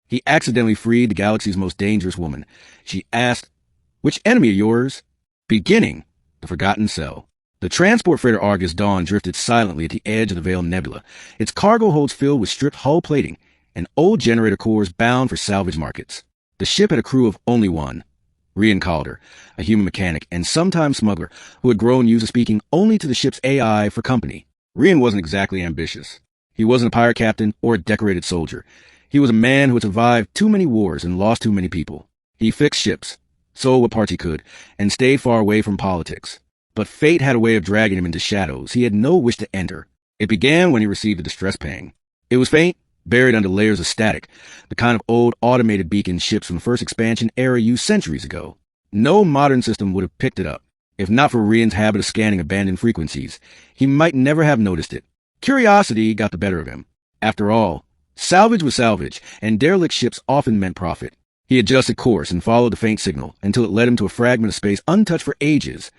He accidentally freed the galaxy's most dangerous woman. She asked, "Which enemy of yours?" Beginning, the Forgotten Cell. The transport freighter Argus Dawn drifted silently at the edge of the Veiled Nebula, its cargo holds filled with stripped hull plating and old generator cores bound for salvage markets. The ship had a crew of only one, Rian Calder, a human mechanic and sometime smuggler who had grown used to speaking only to the ship's AI for company. Rian wasn't exactly ambitious. He wasn't a pirate captain or a decorated soldier. He was a man who had survived too many wars and lost too many people. He fixed ships, sold what parts he could, and stayed far away from politics. But fate had a way of dragging him into shadows he had no wish to enter. It began when he received a distress pang. It was faint, buried under layers of static, the kind of old automated beacon ships from the first expansion era used centuries ago. No modern system would have picked it up. If not for Rian's habit of scanning abandoned frequencies, he might never have noticed it. Curiosity got the better of him. After all, salvage was salvage, and derelict ships often meant profit. He adjusted course and followed the faint signal until it led him to a fragment of space untouched for ages,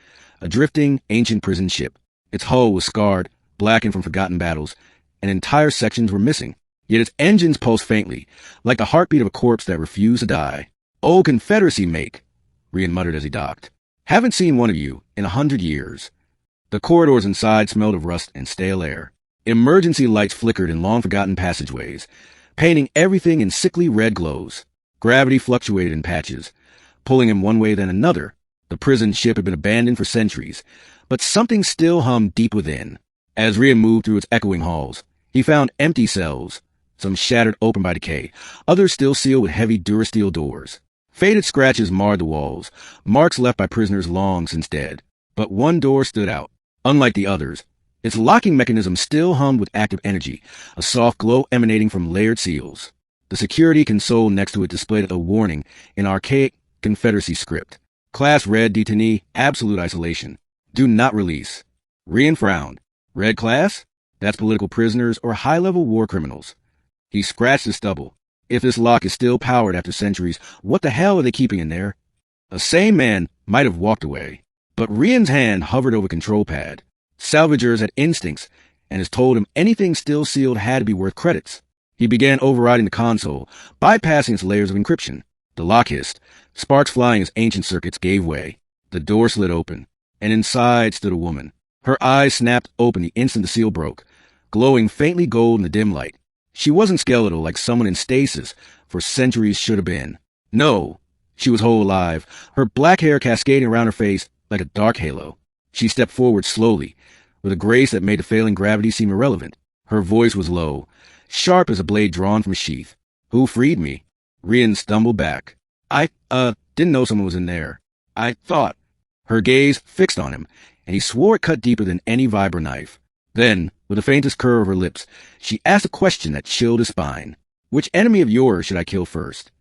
a drifting, ancient prison ship. Its hull was scarred, blackened from forgotten battles, and entire sections were missing. Yet its engines pulsed faintly, like the heartbeat of a corpse that refused to die. "Old Confederacy make," Rian muttered as he docked. "Haven't seen one of you in 100 years." The corridors inside smelled of rust and stale air. Emergency lights flickered in long-forgotten passageways, painting everything in sickly red glows. Gravity fluctuated in patches, pulling him one way then another. The prison ship had been abandoned for centuries, but something still hummed deep within. As Rian moved through its echoing halls, he found empty cells, some shattered open by decay, others still sealed with heavy durasteel doors. Faded scratches marred the walls, marks left by prisoners long since dead. But one door stood out. Unlike the others, its locking mechanism still hummed with active energy, a soft glow emanating from layered seals. The security console next to it displayed a warning in archaic Confederacy script. Class Red Detainee, absolute isolation. Do not release. Rian frowned. Red class? That's political prisoners or high-level war criminals. He scratched his stubble. If this lock is still powered after centuries, what the hell are they keeping in there? A sane man might have walked away. But Rian's hand hovered over the control pad. Salvagers had instincts, and has told him anything still sealed had to be worth credits. He began overriding the console, bypassing its layers of encryption. The lock hissed, sparks flying as ancient circuits gave way. The door slid open, and inside stood a woman. Her eyes snapped open the instant the seal broke, glowing faintly gold in the dim light. She wasn't skeletal like someone in stasis for centuries should have been. No, she was whole alive, her black hair cascading around her face like a dark halo. She stepped forward slowly, with a grace that made the failing gravity seem irrelevant. Her voice was low, sharp as a blade drawn from a sheath. "Who freed me?" Rian stumbled back. I didn't know someone was in there. I thought." Her gaze fixed on him, and he swore it cut deeper than any vibra knife. Then, with the faintest curve of her lips, she asked a question that chilled his spine. "Which enemy of yours should I kill first?"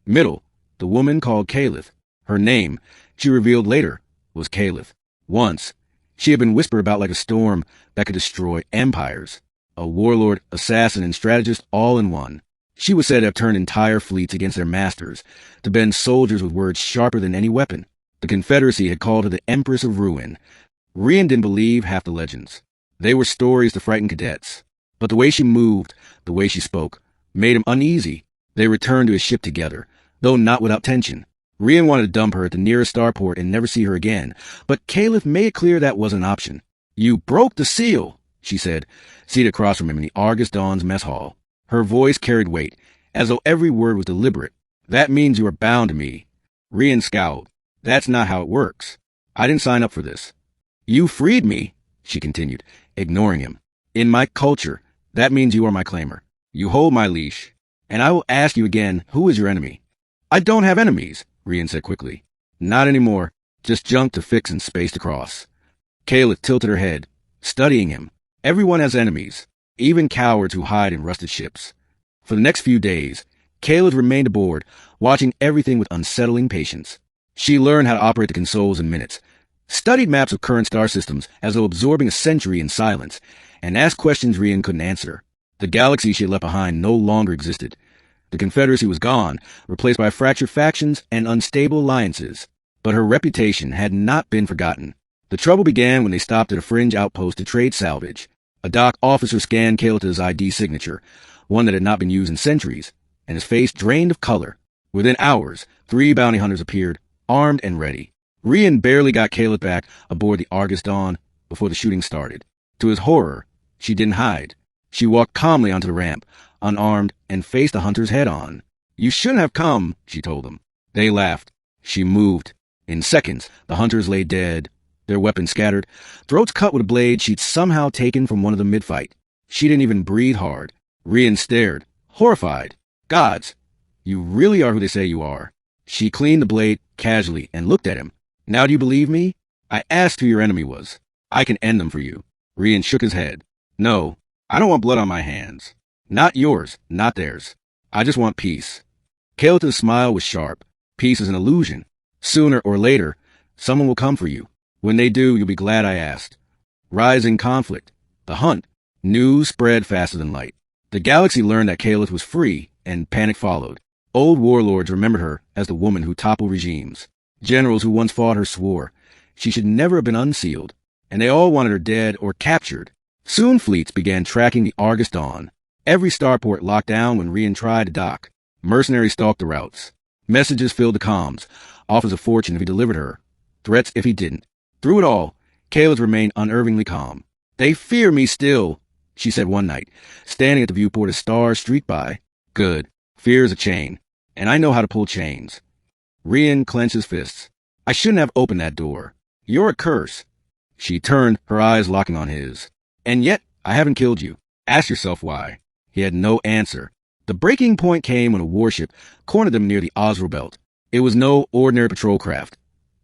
Middle, the woman called Caliph. Her name, she revealed later, was Caliph. Once, she had been whispered about like a storm that could destroy empires. A warlord, assassin, and strategist all in one. She was said to have turned entire fleets against their masters, to bend soldiers with words sharper than any weapon. The Confederacy had called her the Empress of Ruin. Rian didn't believe half the legends. They were stories to frighten cadets. But the way she moved, the way she spoke, made him uneasy. They returned to his ship together, though not without tension. Rian wanted to dump her at the nearest starport and never see her again, but Caliph made it clear that wasn't an option. "You broke the seal," she said, seated across from him in the Argus Dawn's mess hall. Her voice carried weight, as though every word was deliberate. "That means you are bound to me." Rian scowled. "That's not how it works. I didn't sign up for this." "You freed me," she continued, ignoring him. "In my culture, that means you are my claimer. You hold my leash. And I will ask you again, who is your enemy?" "I don't have enemies," Rian said quickly. "Not anymore. Just junk to fix and space to cross." Caliph tilted her head, studying him. Everyone has enemies, even cowards who hide in rusted ships. For the next few days, Caliph remained aboard, watching everything with unsettling patience. She learned how to operate the consoles in minutes, studied maps of current star systems as though absorbing a century in silence, and asked questions Rian couldn't answer. The galaxy she had left behind no longer existed. The Confederacy was gone, replaced by fractured factions and unstable alliances. But her reputation had not been forgotten. The trouble began when they stopped at a fringe outpost to trade salvage. A dock officer scanned Kaliph's ID signature, one that had not been used in centuries. and his face drained of color. Within hours, 3 bounty hunters appeared, armed and ready. Rian barely got Caleb back aboard the Argus Dawn before the shooting started. To his horror, she didn't hide. She walked calmly onto the ramp, unarmed, and faced the hunters head-on. "You shouldn't have come," she told them. They laughed. She moved. In seconds, the hunters lay dead, their weapons scattered, throats cut with a blade she'd somehow taken from one of them mid-fight. She didn't even breathe hard. Rian stared, horrified. "Gods, you really are who they say you are." She cleaned the blade casually and looked at him. "Now do you believe me? I asked who your enemy was. I can end them for you." Rian shook his head. "No, I don't want blood on my hands. Not yours, not theirs. I just want peace." Kaleita's smile was sharp. "Peace is an illusion. Sooner or later, someone will come for you. When they do, you'll be glad I asked." Rising conflict. The hunt. News spread faster than light. The galaxy learned that Kaleith was free, and panic followed. Old warlords remembered her as the woman who toppled regimes. Generals who once fought her swore she should never have been unsealed, and they all wanted her dead or captured. Soon fleets began tracking the Argus Dawn. Every starport locked down when Rian tried to dock. Mercenaries stalked the routes. Messages filled the comms, offers of fortune if he delivered her, threats if he didn't. Through it all, Kaleith remained unervingly calm. "They fear me still," she said one night, standing at the viewport as stars streaked by. "Good. Fear is a chain, and I know how to pull chains." Rian clenched his fists. "I shouldn't have opened that door. You're a curse." She turned, her eyes locking on his. "And yet, I haven't killed you. Ask yourself why." He had no answer. The breaking point came when a warship cornered them near the Osro Belt. It was no ordinary patrol craft.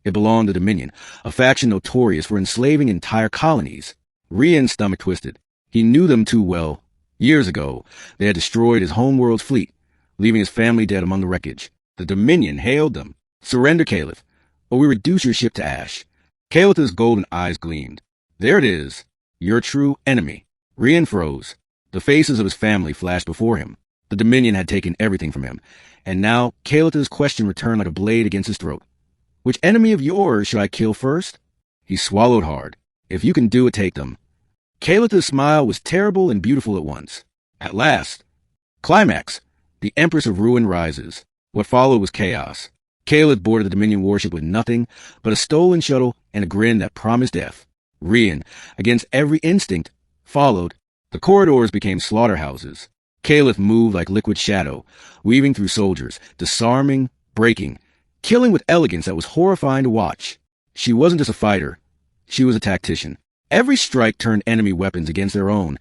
It belonged to Dominion, a faction notorious for enslaving entire colonies. Rian's stomach twisted. He knew them too well. Years ago, they had destroyed his homeworld's fleet, leaving his family dead among the wreckage. The Dominion hailed them. "Surrender, Kaleith, or we reduce your ship to ash." Kaleith's golden eyes gleamed. "There it is. Your true enemy." Rian froze. The faces of his family flashed before him. The Dominion had taken everything from him, and now Kaleith's question returned like a blade against his throat. "Which enemy of yours should I kill first?" He swallowed hard. "If you can do it, take them." Kaleith's smile was terrible and beautiful at once. At last. Climax. The Empress of Ruin rises. What followed was chaos. Kaleith boarded the Dominion warship with nothing but a stolen shuttle and a grin that promised death. Rian, against every instinct, followed. The corridors became slaughterhouses. Kaleith moved like liquid shadow, weaving through soldiers, disarming, breaking, killing with elegance that was horrifying to watch. She wasn't just a fighter. She was a tactician. Every strike turned enemy weapons against their own,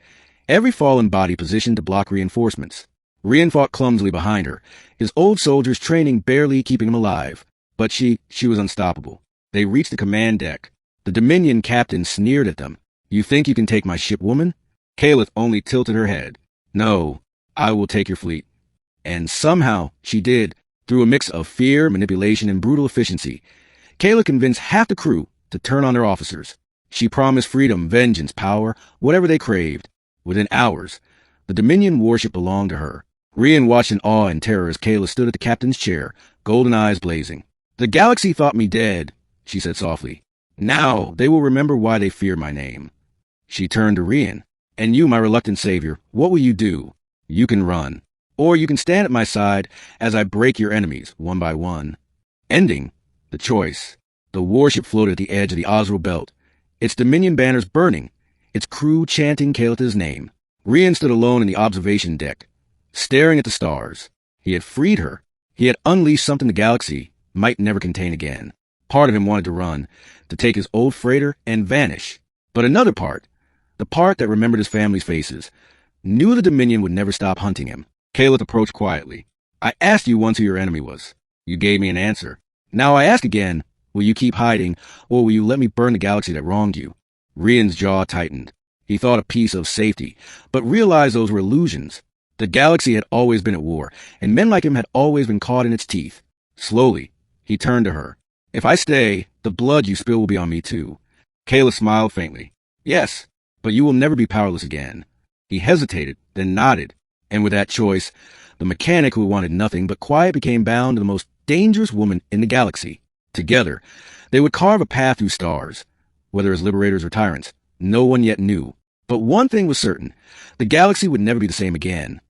every fallen body positioned to block reinforcements. Rian fought clumsily behind her, his old soldiers training barely keeping him alive. But she was unstoppable. They reached the command deck. The Dominion captain sneered at them. "You think you can take my ship, woman?" Kaleith only tilted her head. "No, I will take your fleet." And somehow she did, through a mix of fear, manipulation, and brutal efficiency. Kaleith convinced half the crew to turn on their officers. She promised freedom, vengeance, power, whatever they craved. Within hours, the Dominion warship belonged to her. Rian watched in awe and terror as Kaleith stood at the captain's chair, golden eyes blazing. "The galaxy thought me dead," she said softly. "Now they will remember why they fear my name." She turned to Rian. "And you, my reluctant savior, what will you do? You can run. Or you can stand at my side as I break your enemies, one by one." Ending. The choice. The warship floated at the edge of the Osro Belt, its Dominion banners burning, its crew chanting Kaleith's name. Rian stood alone in the observation deck, staring at the stars. He had freed her. He had unleashed something the galaxy might never contain again. Part of him wanted to run, to take his old freighter and vanish. But another part, the part that remembered his family's faces, knew the Dominion would never stop hunting him. Kaleith approached quietly. "I asked you once who your enemy was. You gave me an answer. Now I ask again, will you keep hiding, or will you let me burn the galaxy that wronged you?" Rian's jaw tightened. He thought a piece of safety, but realized those were illusions. The galaxy had always been at war, and men like him had always been caught in its teeth. Slowly, he turned to her. "If I stay, the blood you spill will be on me too." Kaleith smiled faintly. "Yes, but you will never be powerless again." He hesitated, then nodded. And with that choice, the mechanic who wanted nothing but quiet became bound to the most dangerous woman in the galaxy. Together, they would carve a path through stars. Whether as liberators or tyrants, no one yet knew. But one thing was certain. The galaxy would never be the same again.